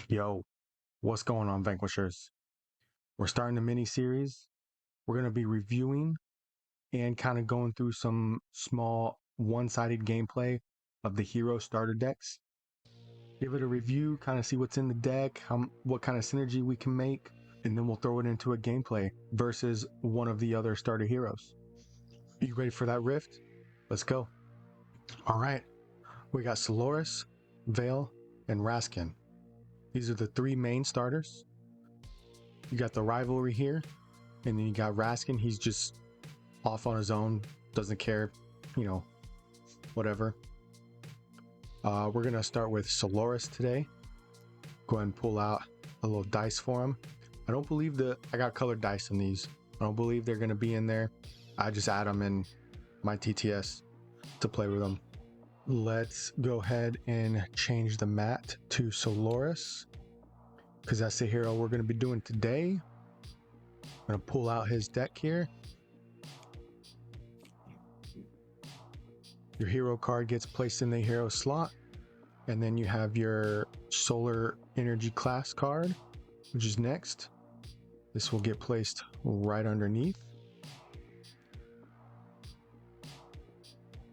Yo, what's going on, Vanquishers? We're starting a mini series. We're going to be reviewing and kind of going through some small one-sided gameplay of the hero starter decks. Give it a review, kind of see what's in the deck, what kind of synergy we can make, and then we'll throw it into a gameplay versus one of the other starter heroes. You ready for that rift? Let's go. All right, we got Solaris, Veil, and Raskin. These are the three main starters. You got the rivalry here, and then you got Raskin. He's just off on his own, doesn't care, whatever. We're gonna start with Solaris today. Go ahead and pull out a little dice for him. I don't believe I got colored dice in these. I don't believe they're gonna be in there. I just add them in my TTS to play with them. Let's go ahead and change the mat to Solaris, because that's the hero we're going to be doing today. I'm going to pull out his deck here. Your hero card gets placed in the hero slot, and then you have your solar energy class card, which is next. This will get placed right underneath.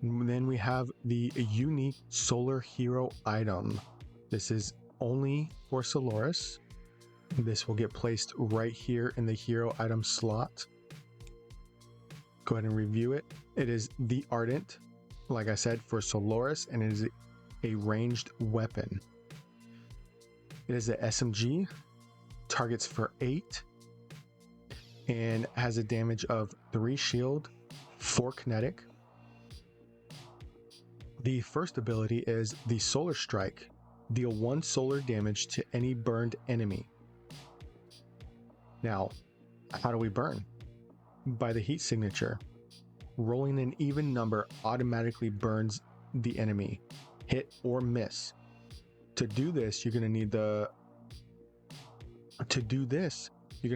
And then we have the unique solar hero item. This is only for Solaris. This will get placed right here in the hero item slot. Go ahead and review it. It is the Ardent, like I said, for Solaris, and it is a ranged weapon. It is a SMG, targets for 8, and has a damage of 3 shield, 4 kinetic. The first ability is the Solar Strike. Deal 1 solar damage to any burned enemy. Now, how do we burn? By the heat signature. Rolling an even number automatically burns the enemy, hit or miss. To do this, you're going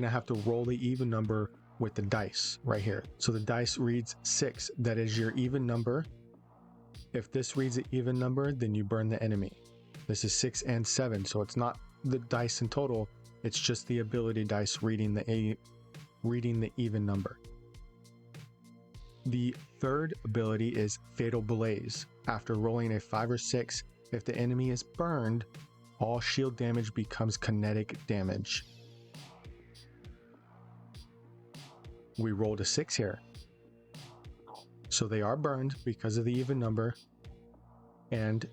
to have to roll the even number with the dice right here. So the dice reads 6. That is your even number. If this reads an even number, then you burn the enemy. This is 6 and 7, so it's not the dice in total, it's just the ability dice reading the even number. The third ability is Fatal Blaze. After rolling a 5 or 6, if the enemy is burned, all shield damage becomes kinetic damage. We rolled a 6 here. So they are burned because of the even number, and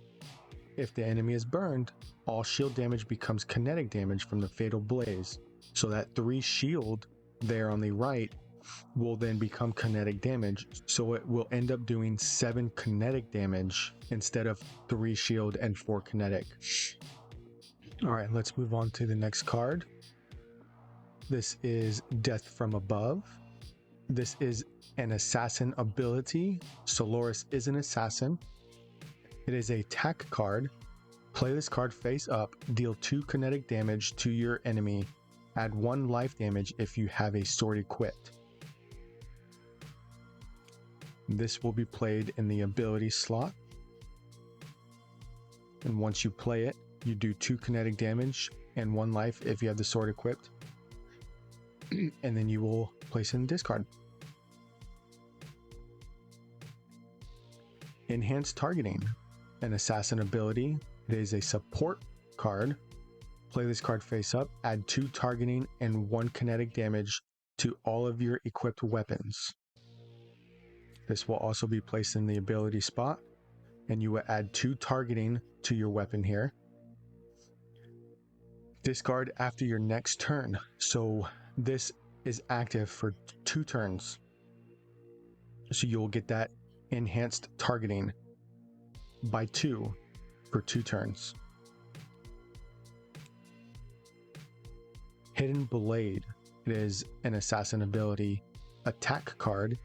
if the enemy is burned, all shield damage becomes kinetic damage from the Fatal Blaze. So that 3 shield there on the right will then become kinetic damage. So it will end up doing 7 kinetic damage instead of 3 shield and 4 kinetic. All right, let's move on to the next card. This is Death from Above. This is an assassin ability. Solaris is an assassin. It is a attack card. Play this card face up, deal 2 kinetic damage to your enemy, add 1 life damage if you have a sword equipped. This will be played in the ability slot. And once you play it, you do 2 kinetic damage and 1 life if you have the sword equipped. And then you will place it in discard. Enhanced Targeting, an assassin ability. It is a support card. Play this card face up, add 2 targeting and 1 kinetic damage to all of your equipped weapons. This will also be placed in the ability spot, and you will add 2 targeting to your weapon here. Discard after your next turn. So this is active for 2 turns. So you'll get that enhanced targeting by 2 for 2 turns. Hidden Blade. It is an assassin ability attack card.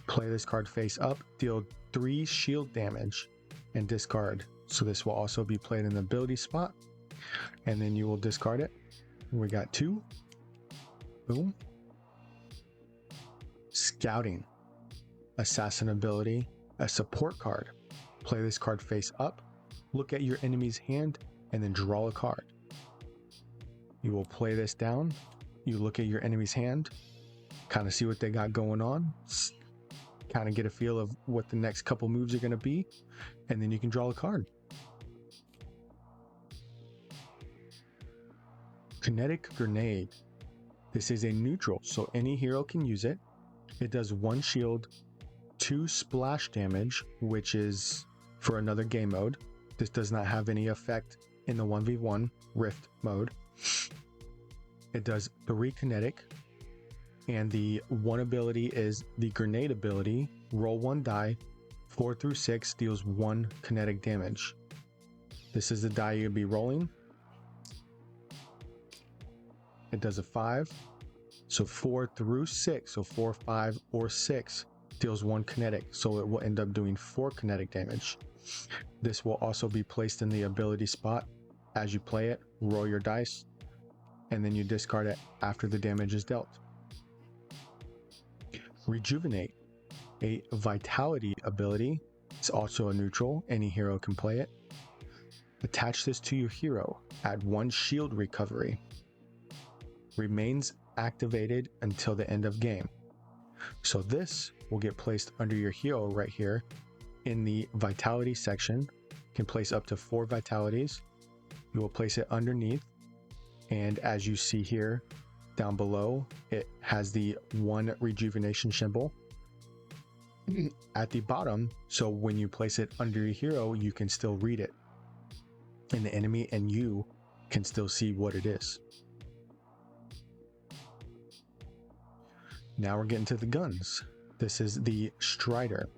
Play this card face up, deal 3 shield damage, and discard. So this will also be played in the ability spot, and then you will discard it. We got 2. Boom. Scouting. Assassin ability, a support card. Play this card face up, look at your enemy's hand, and then draw a card. You will play this down. You look at your enemy's hand, kind of see what they got going on, kind of get a feel of what the next couple moves are going to be, and then you can draw a card. Kinetic Grenade. This is a neutral, so any hero can use it. It does 1 shield, 2 splash damage, which is for another game mode. This does not have any effect in the 1v1 Rift mode. It does 3 kinetic, and the one ability is the grenade ability. Roll 1 die, 4 through 6 deals 1 kinetic damage. This is the die you'll be rolling. It does a 5, so 4 through 6, so 4, 5, or 6 deals 1 kinetic, so it will end up doing 4 kinetic damage. This will also be placed in the ability spot. As you play it, roll your dice, and then you discard it after the damage is dealt. Rejuvenate, a vitality ability. It's also a neutral, any hero can play it. Attach this to your hero, add 1 shield recovery. Remains activated until the end of game. So this will get placed under your hero right here in the vitality section. You can place up to 4 vitalities. You will place it underneath, and as you see here down below, it has the 1 rejuvenation symbol at the bottom, so when you place it under your hero, you can still read it, and the enemy and you can still see what it is. Now we're getting to the guns. This is the Strider.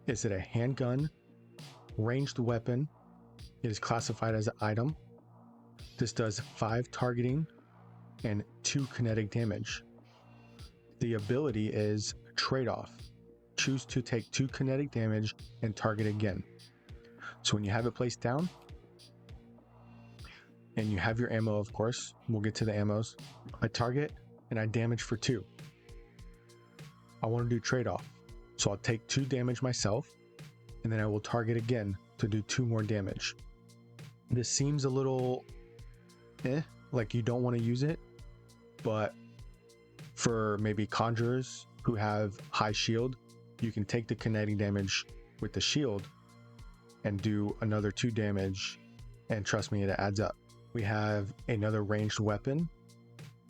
Is it a handgun, ranged weapon? It is classified as an item. This does 5 targeting and 2 kinetic damage. The ability is trade-off. Choose to take 2 kinetic damage and target again. So when you have it placed down, and you have your ammo, of course, we'll get to the ammos. I target and I damage for 2. I want to do trade-off. So I'll take 2 damage myself, and then I will target again to do 2 more damage. This seems a little like you don't want to use it, but for maybe conjurers who have high shield, you can take the kinetic damage with the shield and do another 2 damage, and trust me, it adds up. We have another ranged weapon,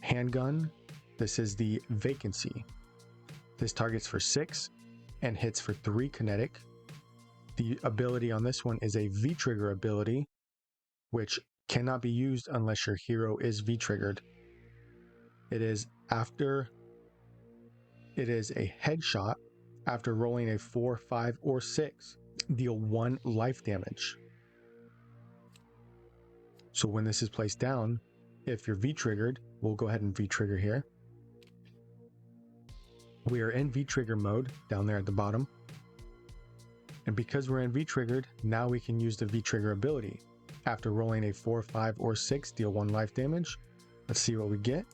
handgun. This is the Vacancy. This targets for 6 and hits for 3 kinetic. The ability on this one is a V-trigger ability, which cannot be used unless your hero is V-triggered. It is a headshot after rolling a 4, 5, or 6. Deal 1 life damage. So when this is placed down, if you're V-triggered, we'll go ahead and V-trigger here. We are in V-trigger mode down there at the bottom. And because we're in V-triggered, now we can use the V-trigger ability. After rolling a 4, 5, or 6, deal 1 life damage. Let's see what we get.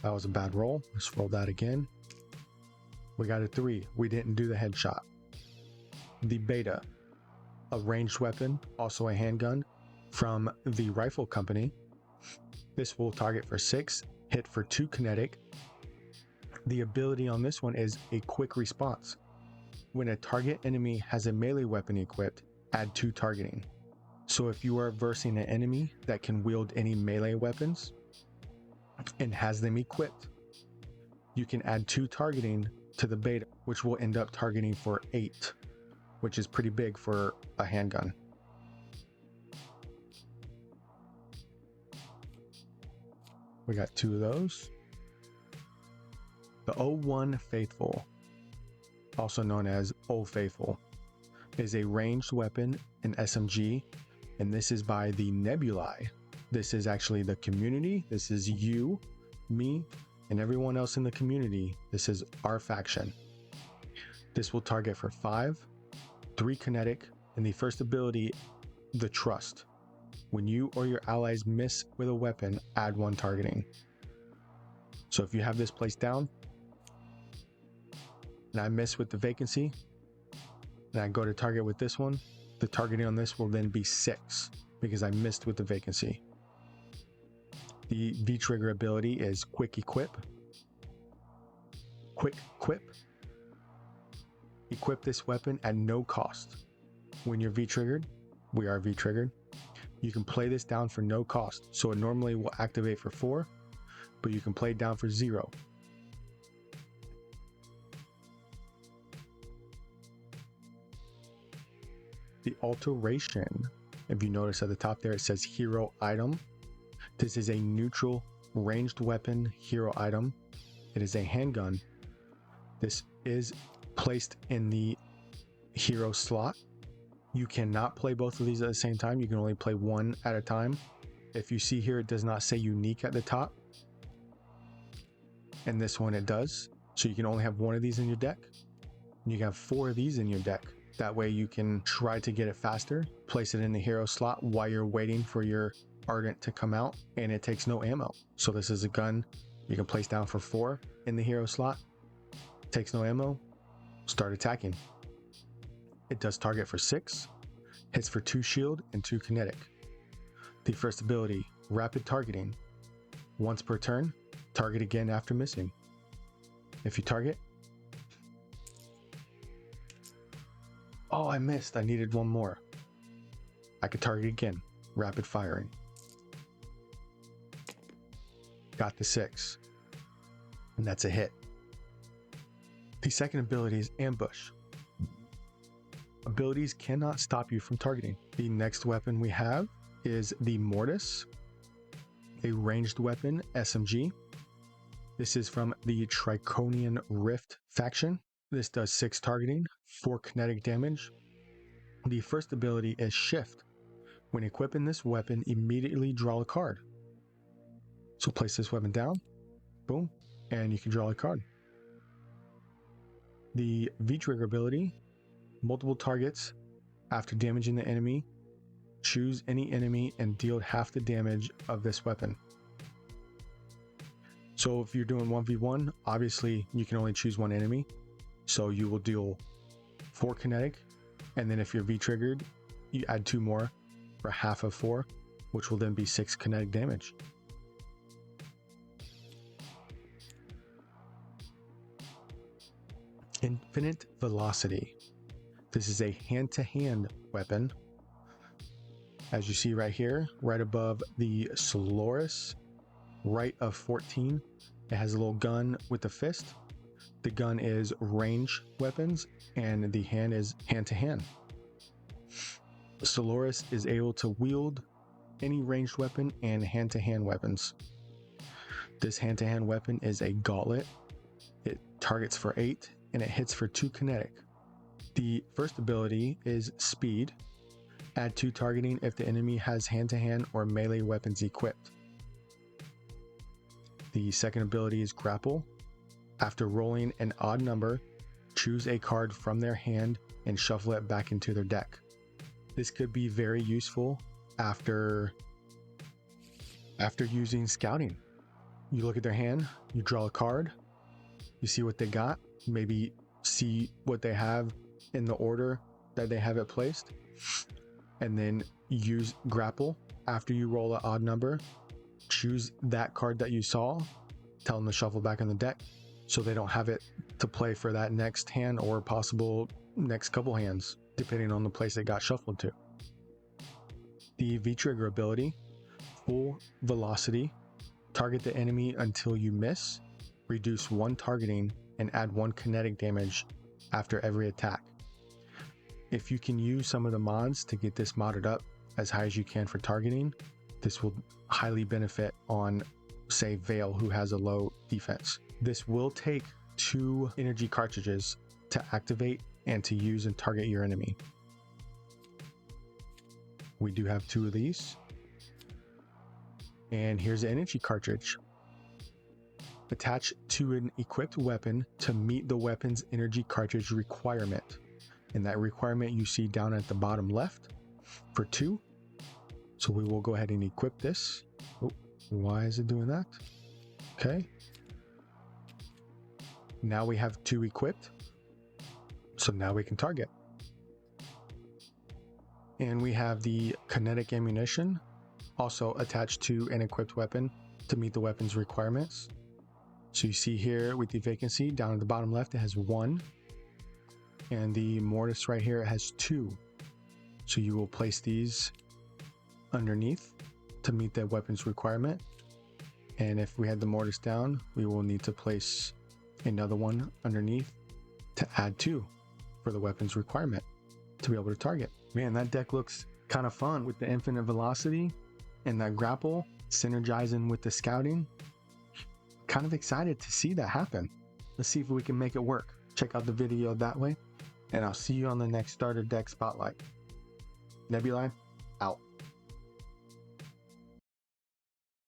That was a bad roll. Let's roll that again. We got a 3. We didn't do the headshot. The Beta, a ranged weapon, also a handgun from the rifle company. This will target for 6, hit for 2 kinetic. The ability on this one is a quick response. When a target enemy has a melee weapon equipped, add 2 targeting. So if you are versing an enemy that can wield any melee weapons and has them equipped, you can add 2 targeting to the Beta, which will end up targeting for 8, which is pretty big for a handgun. We got 2 of those. The 01 Faithful, also known as Old Faithful, is a ranged weapon, an SMG, and this is by the Nebulae. This is actually the community. This is you, me, and everyone else in the community. This is our faction. This will target for 5, 3 kinetic, and the first ability, the Trust. When you or your allies miss with a weapon, add 1 targeting. So if you have this placed down, and I miss with the Vacancy, and I go to target with this one, the targeting on this will then be 6 because I missed with the Vacancy. The V-trigger ability is Quick Equip. Quick Equip. Equip this weapon at no cost. When you're V-triggered, we are V-triggered, you can play this down for no cost. So it normally will activate for 4, but you can play it down for 0. The alteration, if you notice at the top there, it says hero item. This is a neutral ranged weapon hero item. It is a handgun. This is placed in the hero slot. You cannot play both of these at the same time. You can only play one at a time. If you see here, it does not say unique at the top. And this one it does. So you can only have one of these in your deck. You can have 4 of these in your deck. That way you can try to get it faster, place it in the hero slot while you're waiting for your Ardent to come out, and it takes no ammo. So this is a gun you can place down for 4 in the hero slot, takes no ammo, start attacking. It does target for 6, hits for 2 shield and 2 kinetic. The first ability, rapid targeting. Once per turn, target again after missing. If you target, oh, I missed. I needed one more. I could target again. Rapid firing. Got the 6. And that's a hit. The second ability is Ambush. Abilities cannot stop you from targeting. The next weapon we have is the Mortis, a ranged weapon SMG. This is from the Triconian Rift faction. This does 6 targeting, 4 kinetic damage. The first ability is Shift. When equipping this weapon, immediately draw a card. So place this weapon down, boom, and you can draw a card. The V-trigger ability, multiple targets. After damaging the enemy, choose any enemy and deal half the damage of this weapon. So if you're doing 1v1, obviously you can only choose one enemy. So you will deal 4 kinetic, and then if you're V-triggered, you add 2 more for half of 4, which will then be 6 kinetic damage. Infinite Velocity. This is a hand-to-hand weapon. As you see right here, right above the Solaris, right of 14, it has a little gun with a fist. The gun is range weapons, and the hand is hand-to-hand. Solaris is able to wield any ranged weapon and hand-to-hand weapons. This hand-to-hand weapon is a gauntlet. It targets for 8, and it hits for 2 kinetic. The first ability is Speed. Add 2 targeting if the enemy has hand-to-hand or melee weapons equipped. The second ability is Grapple. After rolling an odd number, choose a card from their hand and shuffle it back into their deck. This could be very useful after using scouting. You look at their hand, you draw a card, you see what they got, maybe see what they have in the order that they have it placed, and then use Grapple. After you roll an odd number, choose that card that you saw, tell them to shuffle back in the deck so they don't have it to play for that next hand or possible next couple hands, depending on the place it got shuffled to. The V-trigger ability, Full Velocity. Target the enemy until you miss, reduce 1 targeting, and add 1 kinetic damage after every attack. If you can use some of the mods to get this modded up as high as you can for targeting, this will highly benefit on, say, Vale, who has a low defense. This will take 2 energy cartridges to activate and to use and target your enemy. We do have 2 of these. And here's the energy cartridge. Attach to an equipped weapon to meet the weapon's energy cartridge requirement. And that requirement you see down at the bottom left for 2. So we will go ahead and equip this. Oh, why is it doing that? Okay. Now we have 2 equipped. So now we can target. And we have the kinetic ammunition. also attached to an equipped weapon to meet the weapon's requirements. So you see here with the vacancy down at the bottom left, it has 1. And the mortise right here, it has 2. So you will place these underneath to meet the weapon's requirement. And if we had the mortise down, we will need to place another one underneath to add 2 for the weapon's requirement to be able to target. Man, that deck looks kind of fun with the infinite velocity and that grapple synergizing with the scouting. Kind of excited to see that happen. Let's see if we can make it work. Check out the video that way, and I'll see you on the next starter deck spotlight. Nebuli, out.